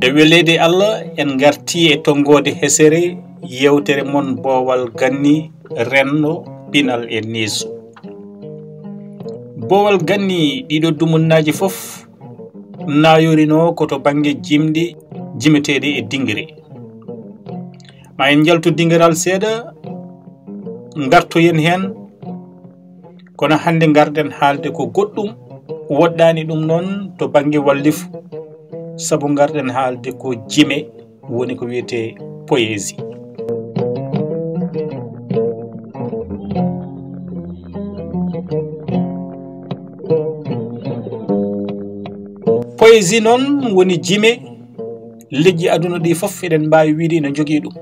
e welede Allah en garti e tongode hesere yewtere mon Boowal Ganni renno pinal e neesu. Boowal Ganni ɗiɗo dumunnaji fof nayorino koto bange jimdi jimetede e dingre. Ma en jaltu dingiral seeɗa gartoyen hen kono hande garden haalde ko goɗɗum woɗɗani ɗum noon to bange wallifu sabu garden haalde ko jime woni ko wiyete poésie. Poésie noon woni jime leƴƴi aduna ɗi fof eɗen mbawi wiide ina jogui ɗum.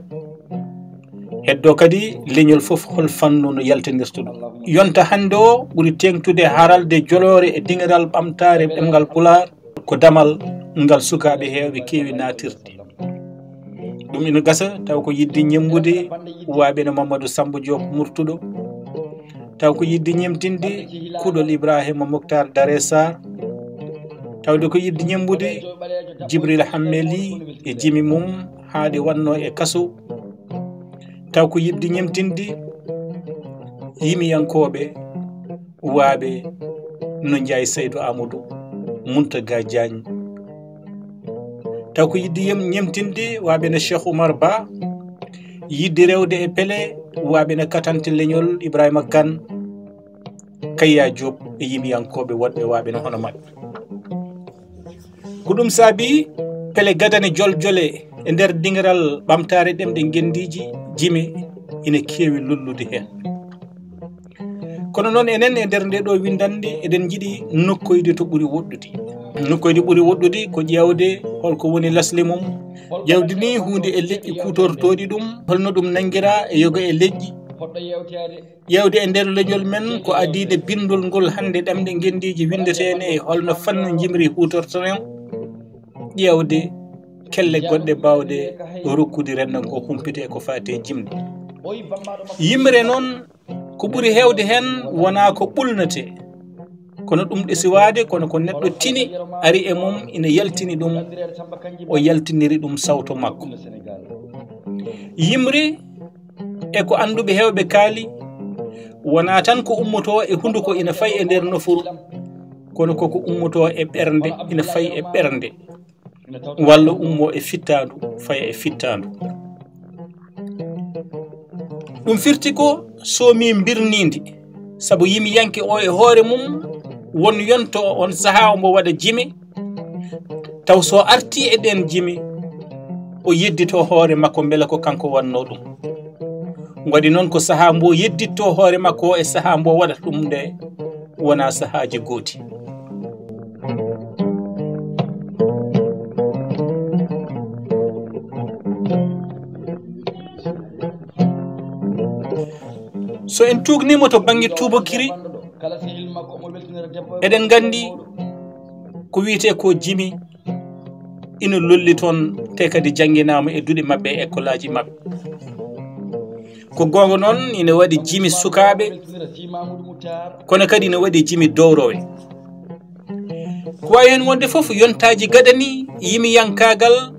Heddo kadi leñol fof hol fannu no yaltinirta ɗum. Yonta hande o ɓuri tengtude haralde jolore e dingiral ɓamtare ɗemgal Pulaar ko damal ngal sukaɓe hewɓe kewi natirde. Ɗum ina gasa taw ko yidde ñembude waɓe no Mamadou Samba Diop Murtuɗo, taw ko yidde ñemtinde kuɗol Ibrahima Mokhtar Dare Sarr, tawde ko yidde ñembude Djibril Hammeli e jimi mum haade wanno e kaso, taw ko yidde ñemtinde yimiyankoɓe waɓe no Ndiaye Seydou Amadou, Muntaga Diagne, taw ko yidde ñemtinde waɓe no Cheikh Oumar Ba, yidde rewde e Pelé waɓe no Katante Leñol Ibrahima Kane, Kayya Diop e yimiyankoɓe wodɓe waɓe no hono mabɓe. Ko ɗum saabi Pelé gadane joljole e nder dingiral ɓamtare ɗemɗe gendiji jime ina kewi lullude hen. Kono noon enen e nder nde ɗo windande eɗen jiiɗi nokkoyde to ɓuuri woɗɗude. Nokkoyde ɓuuri woɗɗude ko ƴewde holko woni lasli mum, ƴewde ni hunde e leƴƴi kutortoɗi ɗum, holno ɗum nanguira e yoga e leƴƴi, ƴewde e nder leñol men ko adide bindol ngol hande ɗemɗe gendiji windetene e holno fannu jimri hutortonen, ƴewde kelle goɗɗe bawɗe rokkude rendan ko humpite ko fate jimde. Yimre noon ko ɓuuri hewde hen wona ko ɓulnate, kono ɗum ɗesiwade kono ko neɗɗo tini ari e mum ina yaltini ɗum o yaltiniri ɗum sawto makko. Yimre e ko anduɓe hewɓe kaali wona tan ko ummoto e hunduko ina fayi e nder nofuru, kono koko ummoto e ɓernde ina fayi e ɓernde, walla ummo e fittandu faya e fittandu. Ɗum firti ko somi birnidi sabu yimiyanke o e hoore mum won yonto on saaha omo waɗa jime, taw so arti e ɗen jime o yeddito hoore makko beele ko kanko wanno ɗum. Waɗi noon ko saaha mbo yedditto hoore makko e saaha mbo waɗata ɗum nde wona saahaji gooti. So en tugnimo to bangi tubakiri eɗen gandi ko wiyete ko jimi ina lolli toon te kadi jangguinama e duuɗe mabɓe e école aji mabɓe. Ko gonga noon ina waɗi jimi sukaɓe kono kadi ina waɗi jimi dowrowe. Ko wawi hen wonde foof yontaji gadani yimiyankagal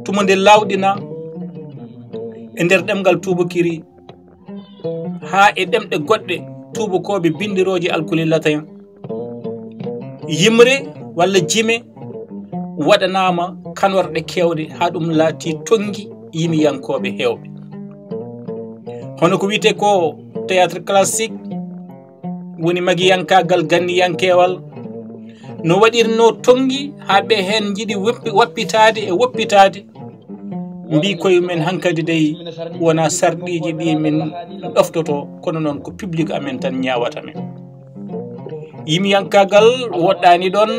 tuma nde lawɗina e nder ɗemgal tubakiri ha e ɗemɗe goɗɗe tubakoɓe bindiroji alkulillata en. Yimre walla jime waɗanama kanorɗe kewɗe ha ɗum laati tongi yimiyankoɓe hewɓe. Hono ko wiyete ko théâtre classique woni magiyankagal ganniyankewal no waɗirno tongi ha ɓe hen jiiɗi wappitade e woppitade, mbi koyemen hankkadi dey wona sarɗiji ɗi min ɗoftoto, kono noon ko public amen tan ñawata men. Yimiyankagal woɗɗani ɗon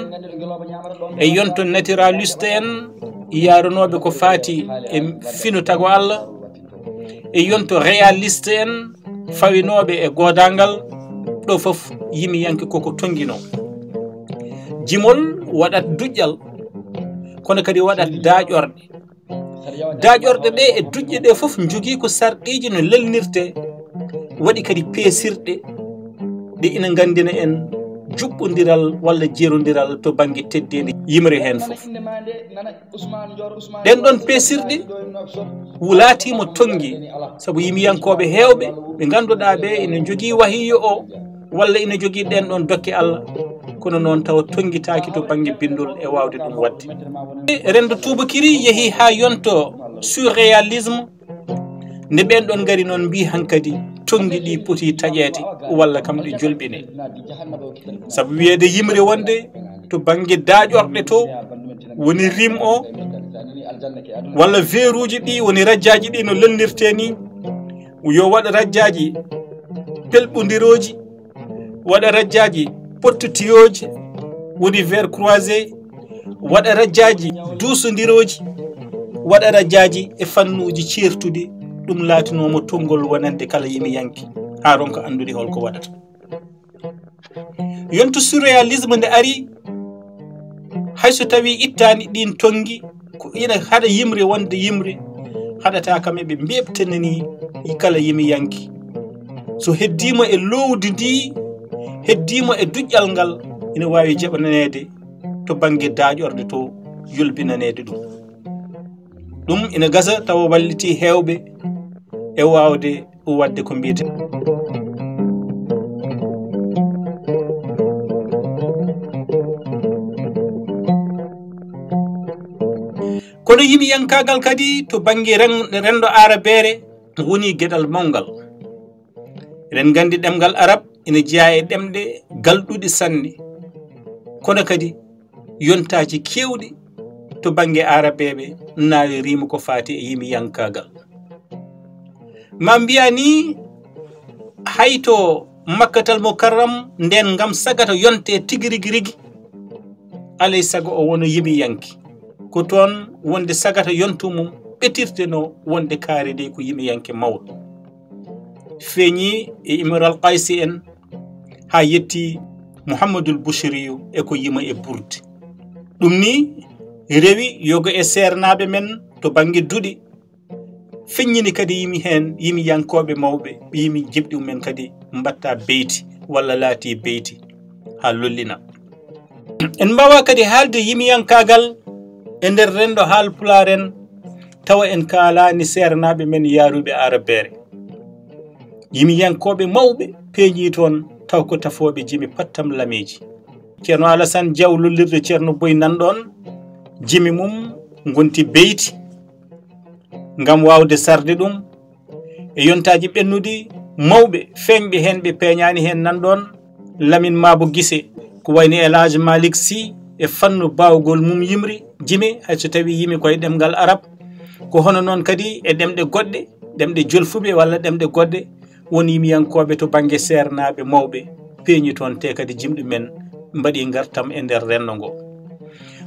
e yonto naturaliste en yarunoɓe ko fati e fino tago Allah, e yonto réaliste en fawinoɓe e godangal, ɗo foof yimiyanke koko tonguino. jimol waɗat duƴƴal kono kadi waɗat daaƴorɗe daaƴorɗe ɗe e duƴƴe ɗe fof jogii ko sarɗiji no lelnirte waɗi kadi peesirɗe ɗe ina gandina en juɓɓodiral walla jeerodiral to banggue teddede yimre hen fof ɗen ɗon peesirɗe wulatimo tonggui saabu yimiyankoɓe hewɓe ɓe ganduɗa ɓe ina jogui wahiyo o walla ina jogui ɗen ɗon dokke Allah kono noon tawa tonguitaki to banggue bindol e wawde ɗum wadde rendo tubakiri yeehi ha yonto surréalisme nde ɓen ɗon gari noon mbi hankkadi tongi ɗi poti taƴede walla kam ɗe jolɓine saabu wiyede yimre wonde to banggue daaƴorɗe to woni rim o walla veruji ɗi woni radjaji ɗi no lelnirte ni yo waɗa radjaji pelɓodiroji waɗa radjaji pottotiyoji woni ver croisé waɗa radjaji duusodiroji waɗa radjaji e fannuji certude ɗum laatinomo tongol wonande kala yimiyanke ha ronko andude holko waɗata yonto surréalisme nde ari hayso tawi ittani ɗin tongi ko ina haɗa yimre wonde yimre haɗata kam eɓe mbebtanani kala yimiyanke so heddimo e lowdi ndi heddimo e duƴƴal ngal ina wawi jaɓananede to banggue daaƴorde to yulbinanede ɗum ina gasa tawa walliti hewɓe e wawde wadde ko mbiyete kono yimiyankagal kadi to banggue rendo arabere woni gueɗal mawgal eɗen gandi ɗemgal arab ina jeeya e ɗemɗe galɗuɗe sanne kono kadi yontaji kewɗi to banggue arabeɓe nawi rima ko fati e yimiyankagal ma mbiya ni hayto makkatal mukarram nden gam sagata yonte tigui rigui alay sago o wono yimiyanki ko toon wonde sagata yontu mum ɓetirte no wonde kaari de ko yimiyanke mawɗo feeñi e Imral Qaysi en ha yetti Mouhamadoul Bouchriyu e ko yima e Bourde ɗum ni rewi yogo e sernaɓe men to banggue duuɗi feññini kadi yimiyankoɓe mawɓe yimi jibɗi mumen kadi mbatta beyti walla laati beyti ha lollina en mbawa kadi haalde yimiyankagal e nder rendo Haalpulaar en tawa en kalani sernaɓe men yaaruɓe arabere yimiyankoɓe mawɓe peeñi toon taw ko tafoɓe jimi pattam lameji ceerno Alassane Diaw lollirde ceerno Boy nanɗon jimi mum gonti beyti ngam wawde sarde ɗum e yontaji ɓennuɗi mawɓe feñɓe hen ɓe peñani hen nanɗon Lamine Mabo Guissé ko wayni El Hadji Malick Sy e fannu bawgol mum yimri jimi hayso tawi yimi koye ɗemgal arab ko hono noon kadi e ɗemɗe goɗɗe ɗemɗe jolfuɓe walla ɗemɗe goɗɗe won yimiyankoɓe to banggue sernaɓe mawɓe peeñi toon te kadi jimɗi men mbaɗi gartam e nder rendo ngo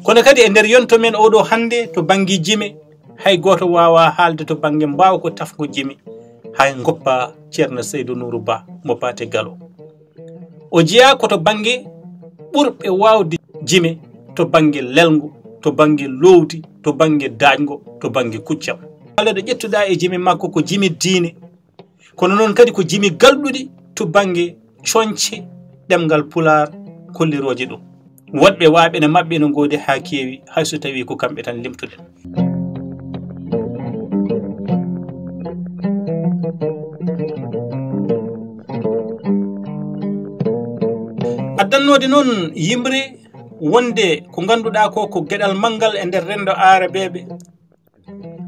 kono kadi e nder yonto men oɗo hande to banggue jime hay goto wawa haalde to banggue mbaw ko tafgo jimi hay goppa ceerno Seydou Nourou Ba mo Paté Gallo o jeeya koto banggue ɓurɓe wawde jime to banggue lelgu to banggue lowdi to banggue dañgo to banggue kuccam kala ɗo ƴettuɗa e jimi makko ko jimi diine kono noon kadi ko jimi galɗuɗi to banggue coñce ɗemgal Pulaar kolliroje ɗum woɗɓe waaɓe ne mabɓe no godi ha keewi hayso tawi ko kamɓe tan limtuɗen addannode noon yimre wonde ko ganduɗa ko gueɗal manggal e nder rendo arabeɓe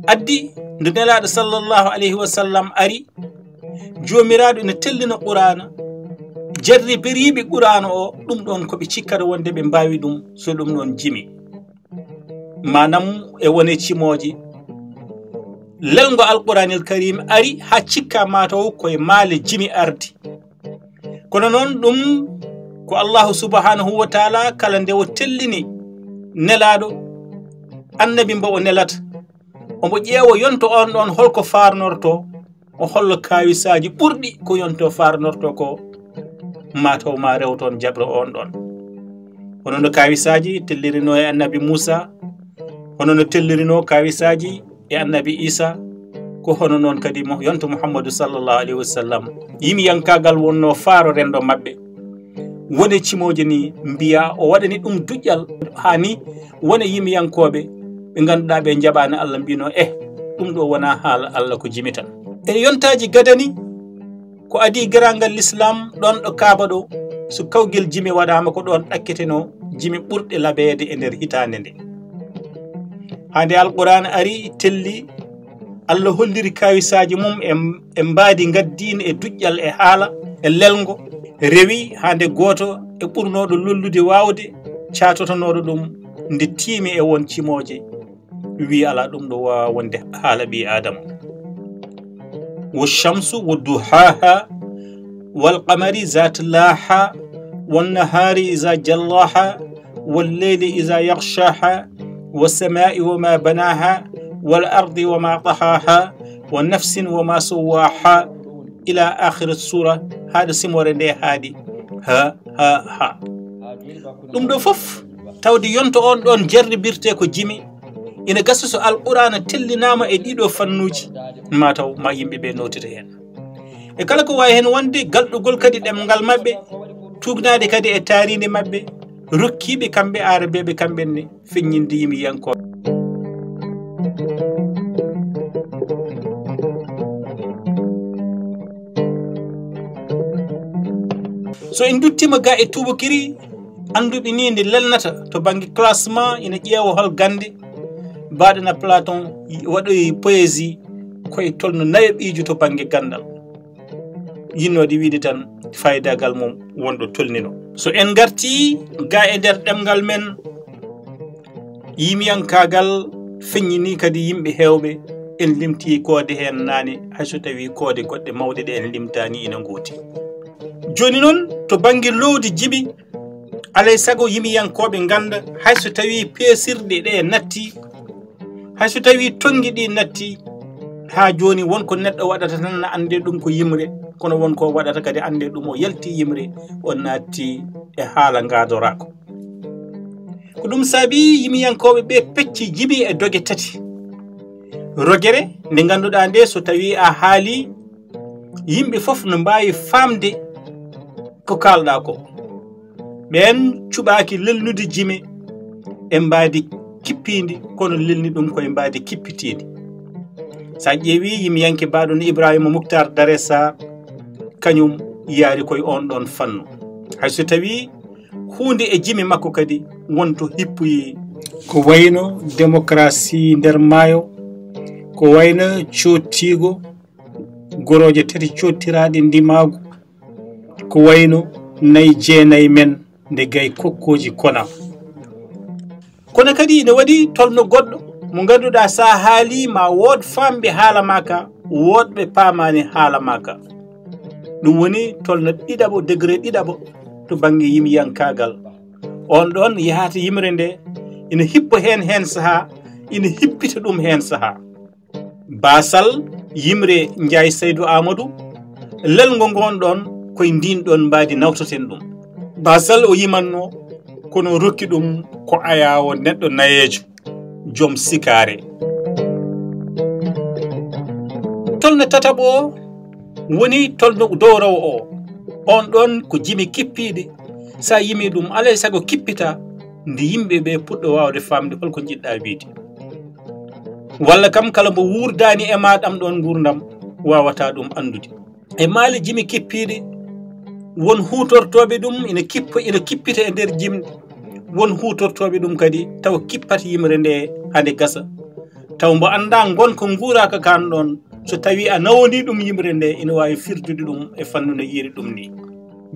addi nde nelaɗo sallllahu alayhi wa sallam ari jomiraɗo ene tellina qur'ana jarribiriɓe qur'ana o ɗum ɗon koɓe cikkata wonde ɓe mbawi ɗum so ɗum ɗon jimi manam e wone cimoje lelgo alquranil karim ari ha cikka mataw koye maale jimi ardi kono noon ɗum ko allahu subhanahu wa taala kala nde o tellini nelaɗo annabi mbo o nelata omo ƴeewa yonto on ɗon holko farnorto o hollo kawisaji ɓurɗi ko yonto farnorto ko mataw ma rew toon jaɓre on ɗon hono no kawisaji tellirino e annabi Musa, hono no tellirino kawisaji e annabi Isa, ko hono non kadi mo yonto Muhammadu sallallahu alaihi wasallam yimi yankagal wonno faaro rendo mabbe wone cimoje ni mbiya o wadani dum dujjal hani wone yimi yankobe be ganduda be jabana Allah mbino dum do wona haala Allah ko jimi tan e yontaji gadani ko adi garangal l'islam don do kaaba do so kawgel jimi wadama ko don dakketeno jimi burde labede e der hitande nde hande alquran ari telli Allah holliri kawisaji mum e mbaadi gaddine e dujjal e haala e lelgo rewi hande goto e burnodo lollude wawde caatotonodo dum nde tiimi e won cimoje wi ala dum do wa wonde haala bi adam والشمس وضحاها والقمر ذات اللاحة والنهار إذا جلاها والليل إذا يغشاها والسماء وما بناها والأرض وما طحاها والنفس وما سواها إلى آخر السورة هذا سمور دي هادي ها دم دو فوف تودي يونتو اون دون جربirte ko jimi ina gasso alqur'ana tellinama e dido fannuji ma taw ma yimbe be notita hen e kala ko way hen wonde galdugol kadi demgal mabbe tugnade kadi e tarinde mabbe rokkibe kambe arabe kambe ne fenyindi yimi yanko so en duttima ga e tubakiri anduɓe ni nde lelnata to bangi classement ina ƴeewa hol gande baɗana Platon waɗoyi poésie koye tolno nayoɓijo to bangi gandal yinnode wiide tan faydagal mum wonɗo tolnino so en garti ga e nder ɗemgal men yimiyankagal feññini kadi yimɓe hewɓe en limti koode hen nane hayso tawi koode goɗɗe mawɗe ɗe en limtani ina gooti joni noon to bangi lowdi jibi alay sago yimiyankoɓe ganda hayso tawi peesirɗe ɗe natti hayso tawi tongi ɗi natti ha joni wonko neɗɗo waɗata tan na ande ɗum ko yimre kono wonko waɗata kadi ande ɗum o yalti yimre o natti e haala gadorako ko ɗum saabi yimiyankoɓe ɓe pecci jibi e doge tati rogere nde ganduɗa nde so tawi a haali yimɓe foof no mbawi famde ko kalɗa ko ɓen cuɓaki lelnude jime e mbadi kippindi kono lelni ɗum koye mbadi kippitindi sa ƴeewi yimiyanke baɗon Ibrahima Moukhtar Daressa kañum yaari koye on ɗon fannu hayso tawi hunde e jimi makko kadi wonto hippoyi ko wayno démocratie nder maayo ko wayno cottigo goroje tati cottiraɗe ndimagu ko wayno nayi jeenayi men nde gay kokkoji kona kono kadi ne waɗi tolno goɗɗo mo ganduɗa sa haali ma wood famɓe haala maka woodɓe paamani haala maka ɗum woni tolno ɗiɗaɓo degré ɗiɗaɓo to banggue yimiyankagal on ɗon yahata yimre nde ina hippo hen saaha ina hippita ɗum hen saaha basal yimre Ndiaye Seydou Amadou lelgo gonɗon koye ndin ɗon mbadi nawtoten ɗum basal o yimanno kono rokki ɗum ko ayawo neɗɗo nayejo joom sikare tolno tataɓo o woni tolno dowrawo o on ɗon ko jimi kippiɗe sa yimi ɗum alay sago kippita nde yimɓe ɓe puɗɗo wawde famde holko jiɗɗa wiide walla kam kala mbo wurdani e ma ɗam ɗon gurdam wawata ɗum andude e maali jimi kippiɗe won hutortoɓe ɗum ina kippita e nder jimɗe won hutortoɓe ɗum kadi taw kippat yimre nde hande gasa taw mbo anda gonko guuraka kan ɗon so tawi a nawoni ɗum yimre nde ina wawi firdude ɗum e fannu no yiiri ɗum ni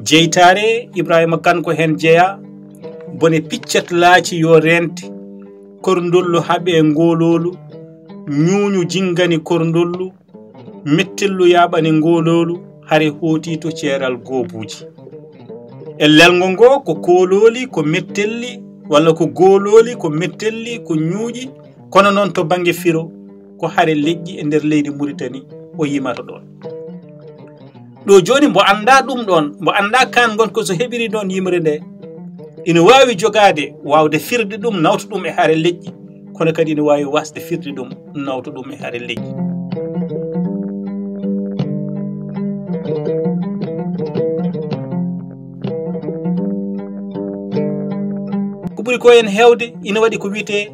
jeytare Ibrahima Kane ko hen jeeya bone piccat laaci yo rente korndollu haaɓe ngololu ñuuñu jingani korndollu mettellu yaɓani ngololu hare hooti to ceeral goobuji e lelgo ngo ko kololi ko mettelli walla ko gololi ko mettelli ko ñuuƴi kono noon to banggue firo ko hare leƴƴi e nder leydi Mauritanie o yimata ɗon ɗo joni mbo anda ɗum ɗon mbo anda kan gonko so heɓiri ɗon yimre nde ina wawi jogade wawde firde ɗum nawta ɗum e haare leƴƴi kono kadi ina wawi wasde firde ɗum nawta ɗum e haare leƴƴi. ko ɓuri ko hen hewde ina waɗi ko wiyete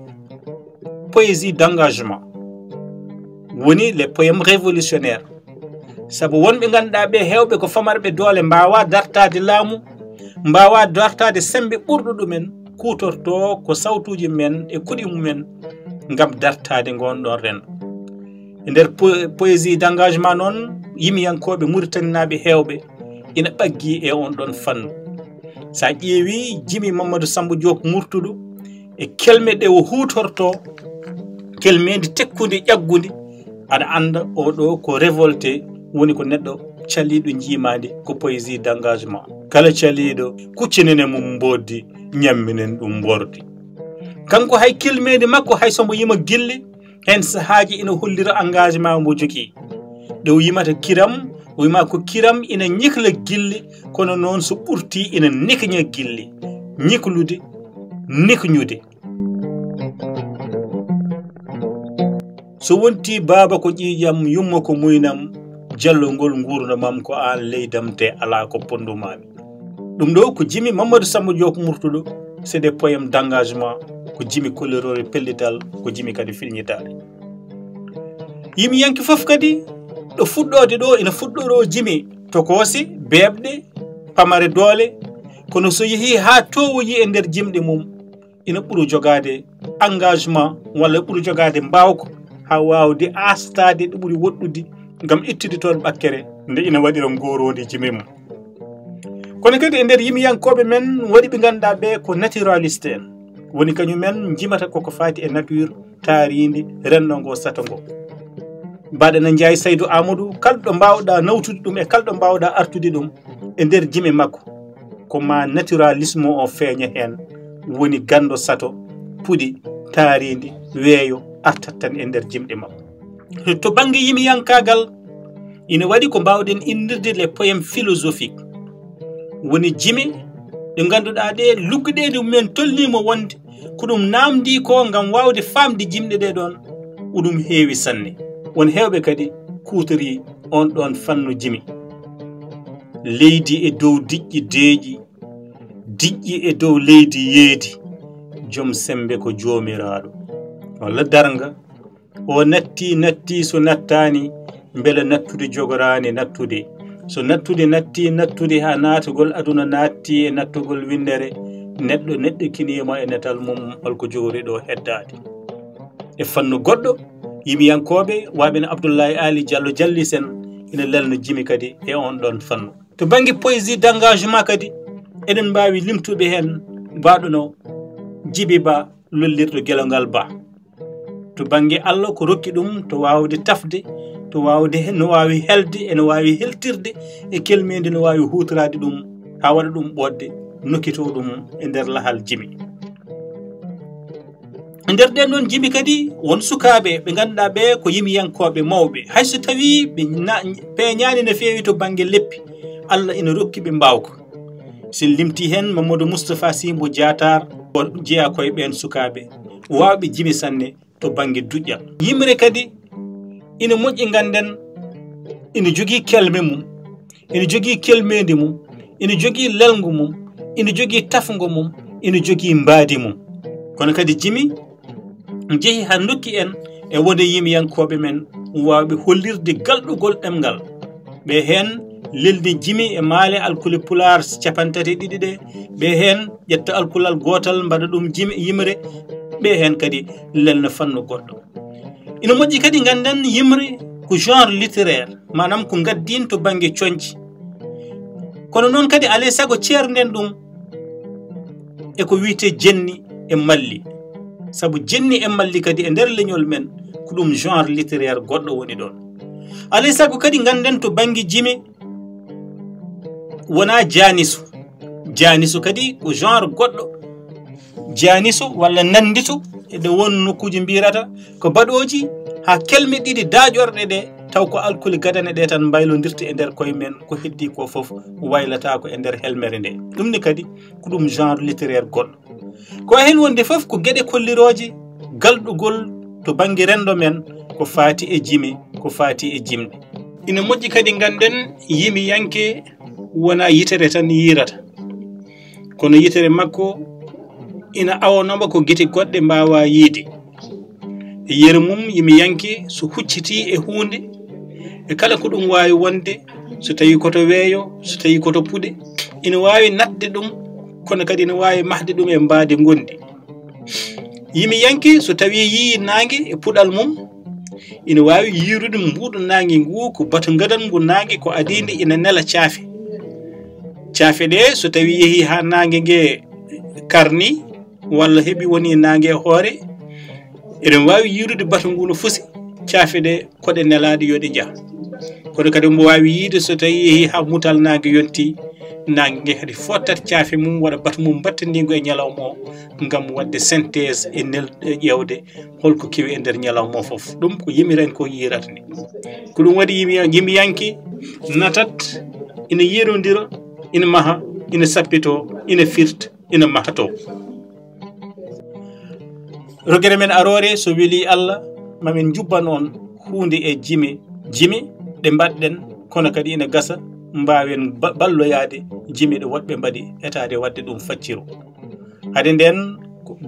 poésie d'engagement woni les poèmes révolutionnaires sabu wonɓe ganduɗa ɓe hewɓe ko famarɓe doole mbawa dartade laamu mbawa dartade sembe ɓurɗo ɗumen kutorto ko sawtuji men e kuɗi mumen gam dartade gonɗon rendo. E nder poésie d'engagement noon yimiyankoɓe Mauritanie hewɓe ina ɓaggi e on ɗon fannu. sa ƴeewi Jimi Mamadou Samba Diop Murtuɗo e kelme ɗe o hutorto kelmedi tekkude ƴaggude aɗa anda oɗo ko révolté woni ko neɗɗo caliɗo jimade ko poésie d'engagement. kala caliɗo kuccinene mum mboddi ñamminen ɗum bordi. kanko hay kelmedi makko hay somo yima gille hen sahaji ina hollira engagement mo jogui ɗo o yimata kiram o wima ko kiram ina ñikla gille kono noon so ɓurti ina nikña gille ñiklude nikñude. so wonti baba ko ƴiƴam yumma ko muynam jallongol gurdamam ko an leydam te ala ko pondumami. ɗum ɗo ko Jimi Mamadou Samba Diop Murtuɗo c'est des poèmes d'engagement ko Jimi kollerore pellital ko Jimi kadi filñitade. yimi yanki foof kadi ɗo fuɗɗode ɗo ina fuɗɗoro Jimi tokosi beɓɗe pamare doole kono so yeehi ha towoyi e nder jimɗe mum ina ɓuuro jogade engagement walla ɓuuro jogade mbawko ha wawde astade ɗo ɓuuri woɗɗude gam ittude toon ɓakkere nde ina waɗira gorodi Jimi mum. kono kadi e nder yimiyankoɓe men waɗi ɓe ganduɗa ɓe ko naturaliste en woni kañumen jimata koko fati e nature taaride renndo ngo sato ngo. mbaɗana Ndiaye Saydou Amadou kalɗo mbawɗa nawtude ɗum e kalɗo mbawɗa artude ɗum e nder Jimi makko ko ma naturalisme o feeña hen woni gando sato puɗi taaride weeyo artat tan e nder jimɗe makko. to banggue yimiyankagal ina waɗi ko mbawɗen indirde les poèmes philosophiques woni Jimi ɗe ganduɗa ɗe lugguɗeɗe mumen tollimo wonde ko ɗum namdi ko gam wawde famde jimɗe ɗe ɗon ɗum heewi sanne. won hewɓe kadi kutori on ɗon fannu Jimi. leydi e dow diƴƴi deeƴi diƴƴi e dow leydi yeedi joom sembe ko jomiraɗo walla darga o natti so nattani beele nattude jogorani nattude so nattude nattude ha natugol aduna natti e nattugol windere neɗɗo kinima e netal mum holko jogori ɗo heddade. e fannu goɗɗo yimiyankoɓe waɓene Abdoulaye Ali Diallo jallis en ina lelno Jimi kadi e on ɗon fannu. to banggue poésie d'engagement kadi eɗen mbawi limtuɓe hen mbaɗuno Djiby Ba lollirɗo guelongal Ba. to banggue Allah ko rokki ɗum to wawde tafde to wawde no wawi helde ene wawi heltirde e kelmede no wawi hutorade ɗum ha waɗa ɗum ɓodde nokkito ɗum e nder lahal Jimi. e nder ɗen ɗon Jimi kadi won sukaɓe ɓe ganduɗa ɓe ko yimiyankoɓe mawɓe hayso tawi ɓe peñani no fewi to banggue leppi Allah ina rokki ɓe mbawko. sin limti hen Mamadou Moustapha Simbo Diatar o jeeya koye ɓen sukaɓe wawɓe Jimi sanne to banggue duƴƴal. yimre kadi ina moƴƴi ganden ina jogui kelme mum ina jogui kelmedi mum ina jogui lelgu mum ina jogui tafgo mum ina jogui mbaadi mum. kono kadi Jimi jeehi ha dokki en e wonde yimiyankoɓe men wawɓe hollirde galɗugol ɗemgal ɓe hen leldi Jimi e maale alkuli pular 32 ɗe ɓe hen ƴetta alkulal gotal mbaɗa ɗum Jimi yimre ɓe hen kadi lelno fannu goɗɗo. ina moƴƴi kadi ganden yimre ko genre littéraire manam ko gaddin to banggue coñci kono noon kadi alay saago ceerden ɗum eko wiyete jenni e malli saabu jenni e malli kadi e nder leñol men ko ɗum genre littéraire goɗɗo woni ɗon. alay saago kadi ganden to banggue Jimi wona janisu kadi ko genre goɗɗo janisu walla nandito eɗe won nokkuji mbirata ko baɗoji ha kelme ɗiɗi daƴorɗe ɗe taw ko alkuli gadane ɗe tan mbaylodirta e nder koye men ko heddi ko fof waylata ko e nder helmere nde ɗum ni kadi ko ɗum genre littéraire goɗɗo ko hen wonde fof ko gueɗe kolliroje galɗugol to banggue rendo men ko faati e jimi ko faati e jimɗe ina moƴƴi kadi ganden yimiyanke wona yitere tan yirata kono yitere makko ina awanoma ko guite goɗɗe mbawa yiide yeru mum yimiyanke so hucciti e hunde e kala ko ɗum wawi wonde so tawi koto weeyo so tawi koto puɗe ina wawi natde ɗum kono kadi ina wawi mahde ɗum e mbadi gondi yimiyanke so tawi yii nangue e puɗal mum ina wawi yirude mbuɗo nangue ngu ko batu gadal ngu nangue ko adinde ina nela caafe ɗe so tawi yeehi ha nangue gue karni walla heeɓi woni nangue hoore eɗen wawi yirude batu ngu no fusi caafe ɗe koɗe nelaɗe yoɗe jaa kono kadi mbo wawi yiide so tawi yeehi ha mutal nangue yonti nangue gue kadi fottat caafe mum waɗa batu mum battandigo e ñalawma o gam wadde synthèse e ƴewde holko kewi e nder ñalawma o foof ɗum ko yimiren ko yirata ni ko ɗum waɗi yimiyanke natat ina yirodira ina maha ina sappito ina firta ina mahato rogere men arore so weeli Allah mamin jubban on hunde e jimi ɗe mbaɗɗen kono kadi ina gasa mbawen balloyade jimi ɗe woɗɓe mbaɗi etade wadde ɗum facciro hade nden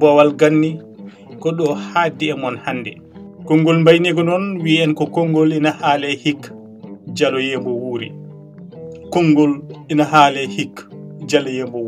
boowal ganni ko ɗo haaddi e mon hande konngol mbaynigo noon wiyen ko konngol ina haale hikka jaloyembo wuuri konngol ina haale hikka jaloyembo